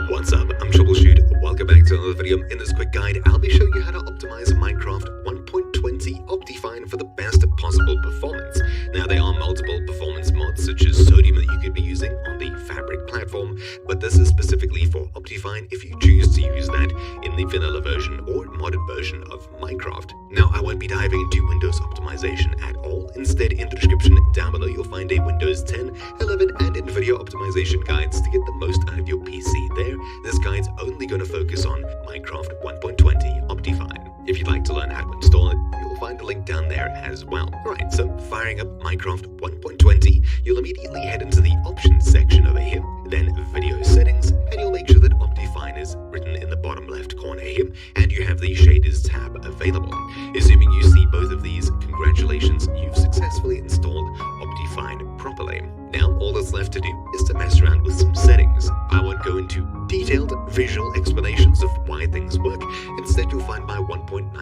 What's up? I'm Troubleshoot. Welcome back to another video. In this quick guide, I'll be showing you how to optimize Minecraft 1.20 Optifine for the best possible performance. Now, there are multiple performance mods such as Sodium that you could be using on the Fabric platform, but this is specifically for Optifine if you choose to use that in the vanilla version or modded version of Minecraft. Now, I won't be diving into Windows optimization at all. Instead, in the description down below, you'll find a Windows 10, 11, and NVIDIA optimization guides to get the most out of your PC there. This guide's only going to focus on Minecraft 1.20 Optifine. If you'd like to learn how to install it, you'll find a link down there as well. Alright, so firing up Minecraft 1.20, you'll immediately head into the options section over here, then video settings, and you'll make sure that Optifine is written in the bottom left corner here, and you have the shaders tab available. Assuming you see both of these, congratulations, you've successfully installed Optifine properly. Now, all that's left to do is to mess around with some settings. I won't go into detailed visual explanations of why things work. Instead, you'll find my 1.19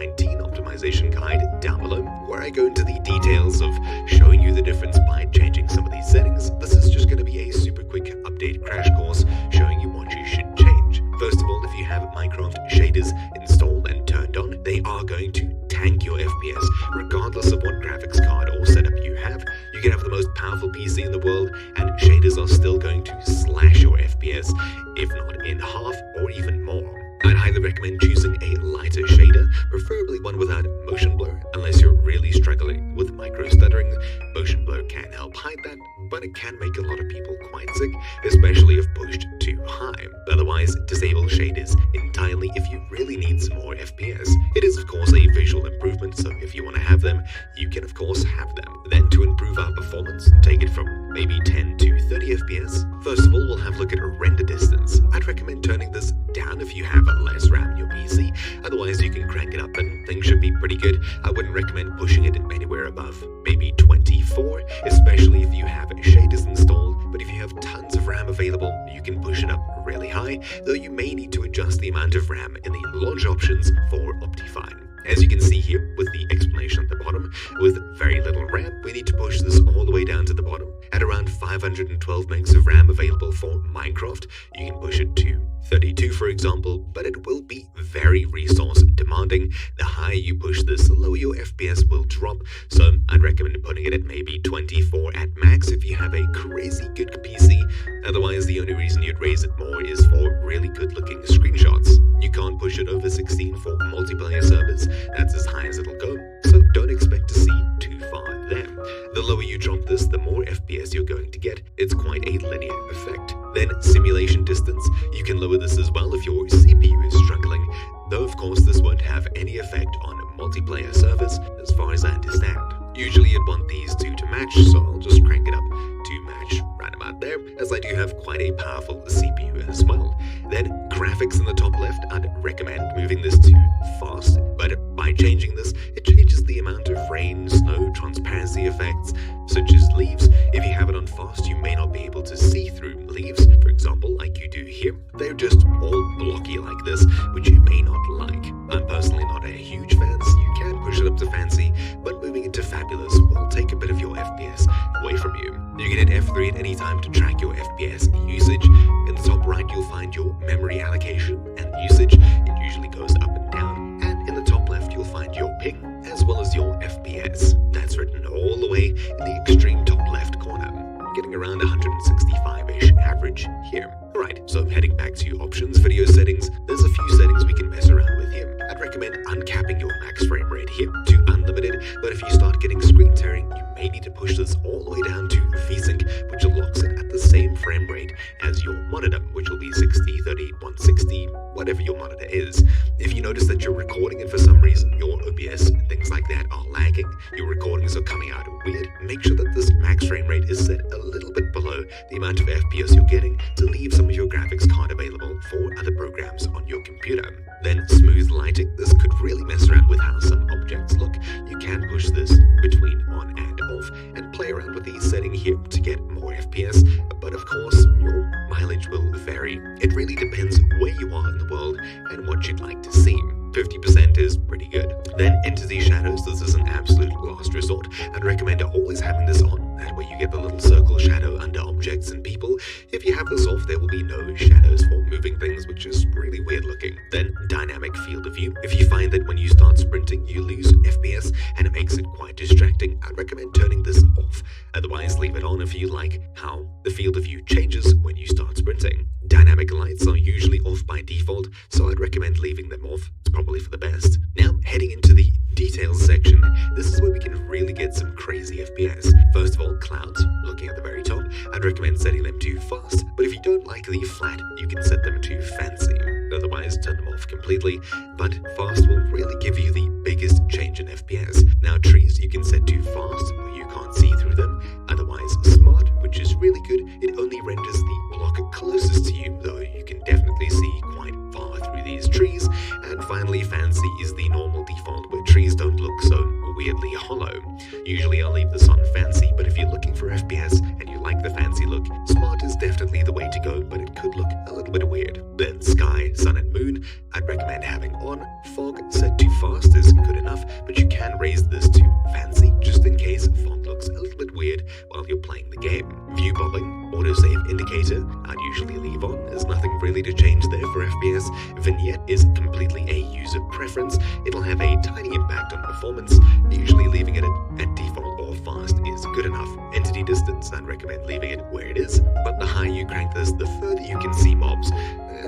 optimization guide down below, where I go into the details of showing you the difference by changing some of these settings. This is just going to be a super quick update crash course showing you what you should change. First of all, if you have Minecraft shaders installed and turned on, they are going to tank your FPS, regardless of what graphics card or setup you have. You can have the most powerful PC in the world, and shaders are still going to slash your FPS, if not in half or even more. I'd highly recommend choosing a lighter shader, preferably one without motion blur, unless you're really struggling with micro stuttering. Motion blur can help hide that, but it can make a lot of people quite sick, especially if pushed too high. Otherwise, disable shaders entirely if you really need some more FPS. It is of course a visual improvement, so if you want to have them, you can of course have them. Then to improve our performance, take it from maybe 10 to 30 FPS. First of all, we'll have a look at render distance. I'd recommend turning this down if you have less RAM in your PC, otherwise you can crank it up and things should be pretty good. I wouldn't recommend pushing it anywhere above maybe 24, especially if you have shaders installed, but if you have tons of RAM available, you can push it up really high, though you may need to adjust the amount of RAM in the launch options for Optifine. As you can see here with the explanation at the bottom, with very little RAM, we need to push this all the way down to the bottom. At around 512 megs of RAM available for Minecraft, you can push it to 32 for example, but it will be very resource demanding. The higher you push this, the lower your FPS will drop, so I'd recommend putting it at maybe 24 at max if you have a crazy good PC. Otherwise, the only reason you'd raise it more is for really good looking screenshots. You can't push it over 16 for multiplayer servers, that's as high as it'll go, so don't expect to see too far there. The lower you drop this, the more FPS you're going to get. It's quite a linear effect. Then simulation distance, you can lower this as well if your CPU is struggling, though of course this won't have any effect on multiplayer servers as far as I understand. Usually you'd want these two to match, so I'll just crank it up to match right about there, as I do have quite a powerful CPU as well. Then graphics in the top left, I'd recommend moving this to fast, but by changing this, it changes the amount of rain, snow, transparency effects, such as leaves. If you have it on fast, you may not be able to see through leaves, for example, like you do here. They're just all blocky like this, which you may not like. I'm personally not a huge fan, so you can push it up to fancy, but moving it to fabulous will take a bit of your FPS away from you. You can hit F3 at any time to track your FPS usage. In the top right, you'll find your memory allocation and usage. It usually goes up and down. And in the top left, you'll find your ping, as well as your FPS. That's written all the way in the extreme top left corner, getting around 165-ish average here. Alright, so heading back to options, video settings, there's a few settings we can mess around with here. I'd recommend uncapping your max frame rate here to unlimited, but if you start getting screen tearing, you may need to push this all the way down to VSync, which locks it at the same frame rate as your monitor, which will be 60, 30, 160, whatever your monitor is. If you notice that you're recording it for some reason, your OBS and things like that are lagging, your recordings are coming out weird, make sure that this max frame rate is set a little bit below the amount of FPS you're getting to leave some of your graphics card available for other programs on your computer. Then smooth lighting, this could really mess around with how some objects look. You can push this between on and off and play around with the setting here to get more FPS, but of course your mileage will vary. It really depends where you are in the world and what you'd like to see. 50% is pretty good. Then Entity Shadows, this is an absolute last resort. I'd recommend always having this on, that way you get the little circle shadow under objects and people. If you have this off, there will be no shadows for moving things dynamic lights are usually off by default, so I'd recommend leaving them off. It's probably for the best. Now, heading into the details section, this is where we can really get some crazy FPS. First of all, clouds, looking at the very top, I'd recommend setting them to fast, but if you don't like the flat, you can set them to fancy. Otherwise, turn them off completely, but fast will really give you the biggest change in FPS. Now, trees you can set to fast, where you can't see through them. Otherwise, smart, which is really good, it only renders the block closest to you, though you can definitely see quite far through these trees. And finally, fancy is the normal default, where trees don't look so weirdly hollow. Usually I'll leave this on fancy, but if you're looking for FPS and you like the fancy look, smart is definitely the way to go, but it could look a little bit weird. Then sky, sun and moon, I'd recommend having on. Fog set to fast is good enough, but you can raise this to fancy just in case fog looks a little bit weird while you're playing the game. View bobbing, autosave indicator, I'd usually leave on. There's nothing really to change there for FPS. Vignette is completely a user preference. It'll have a tiny impact on performance. Usually leaving it at default or fast is good enough. Entity distance, I'd recommend leaving it where it is, but the higher you crank this, the further you can see mobs.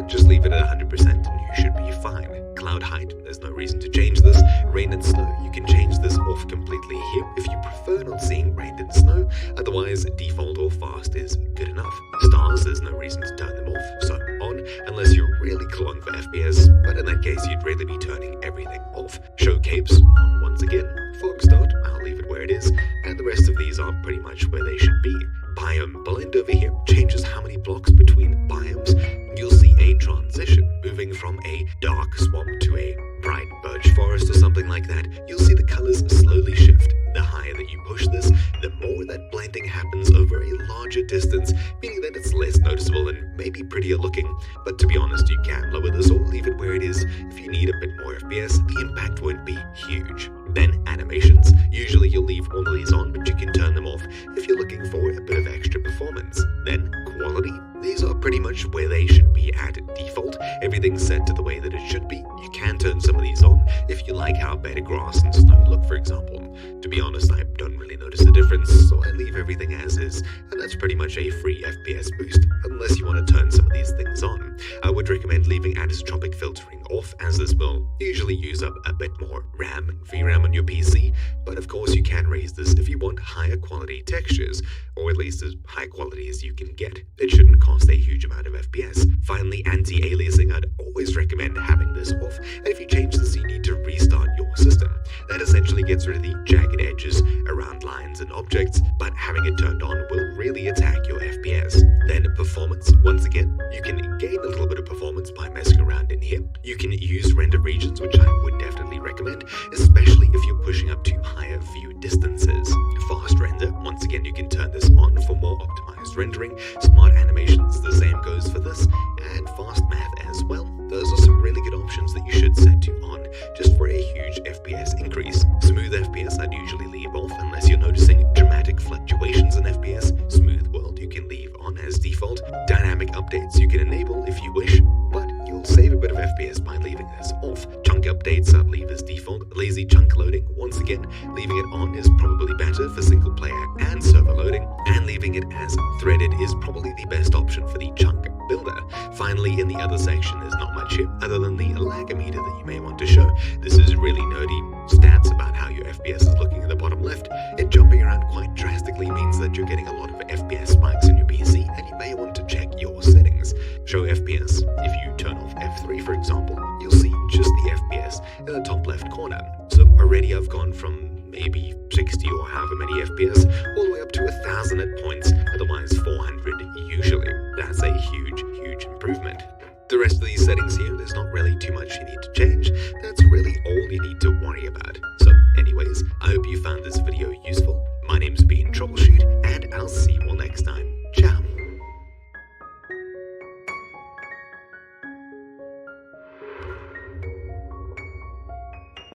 Just leave it at 100% and you should be fine. Cloud height, there's no reason to change this. Rain and snow, you can change this off completely here if you prefer not seeing rain and snow. Otherwise, default or fast is good enough. Stars, there's no reason to turn them off, so on, unless you're really clawing for FPS, but in that case, you'd really be turning everything off. Show capes, on once again. Fog start, I'll leave it where it is, and the rest of these are pretty much where they should be. Biome blend over here changes how many blocks between biomes. You'll see a transition, moving from a dark swamp to a bright birch forest or something like that. You'll see the colors slowly shift. The higher that you push this, the more that blending happens over a larger distance, meaning that it's less noticeable and maybe prettier looking. But to be honest, you can lower this or leave it where it is. If you need a bit more FPS, the impact won't be huge. Then animations. Usually you'll leave all of these on, but you can turn them off if you're looking for a bit of extra performance. Then quality. These are pretty much where they should be at default. Everything's set to the way that it should be. You can turn some of these on if you like how better grass and snow look, for example. To be honest, I don't really notice a difference, so I leave everything as is, and that's pretty much a free FPS boost, unless you want to turn some of these things on. I would recommend leaving anisotropic filtering off, as this will usually use up a bit more RAM and VRAM on your PC, but of course you can raise this if you want higher quality textures, or at least as high quality as you can get. It shouldn't cost a huge amount of FPS. Finally, anti-aliasing, I'd always recommend having this off, and if you change this, you need to restart your system. That essentially gets rid of the jagged edges around lines and objects, but having it turned on will really attack your FPS. Then performance, once again, you can gain a little bit of performance by messing around in here. You can use render regions, which I would definitely recommend, especially if you're pushing up to higher view distances. Fast render, once again, you can turn this on for more optimized rendering. Smart animations, the same goes for this, and fast math as well. Those are some really good options that you should set to on, just for a huge FPS increase. Smooth FPS I'd usually leave off unless you're noticing dramatic fluctuations in FPS. Smooth world you can leave on as default. Dynamic updates you can enable if you wish, but you'll save a bit of FPS by leaving this off. Chunk updates I'd leave as default. Lazy chunk loading, once again, leaving it on is probably better for single player and server loading, and leaving it as threaded is probably the best option for the chunk builder. Finally, in the other section, there's not much here other than the lag meter that you may want to show. This is really nerdy stats about how your FPS is looking in the bottom left. It jumping around quite drastically means that you're getting a lot of FPS spikes in your PC, and you may want to check your settings. Show FPS. If you turn off F3, for example, you'll see just the FPS in the top left corner. So already I've gone from maybe 60 or however many FPS all the way up to 1,000 at points, otherwise 400 usually. That's a huge improvement. The rest of these settings here, there's not really too much you need to change. That's really all you need to worry about. So anyways, I hope you found this video useful.